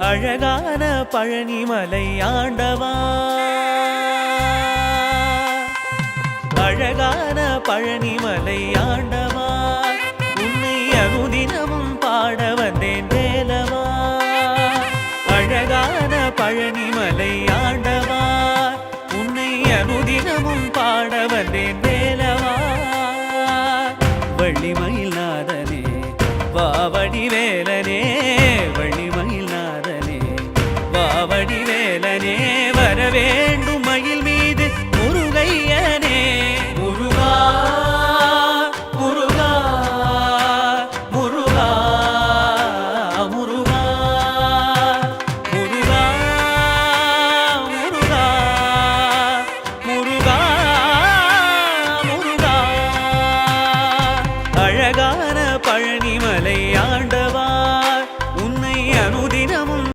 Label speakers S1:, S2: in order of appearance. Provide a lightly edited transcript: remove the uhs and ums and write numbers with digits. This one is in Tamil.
S1: அழகான பழனிமலை ஆண்டவா அழகான பழனிமலை ஆண்டவா உன்னை அனுதினமும் பாட வந்தேன் வேலவா அழகான பழனிமலை ஆண்டவா உன்னை அனுதினமும் பாட வந்தேன்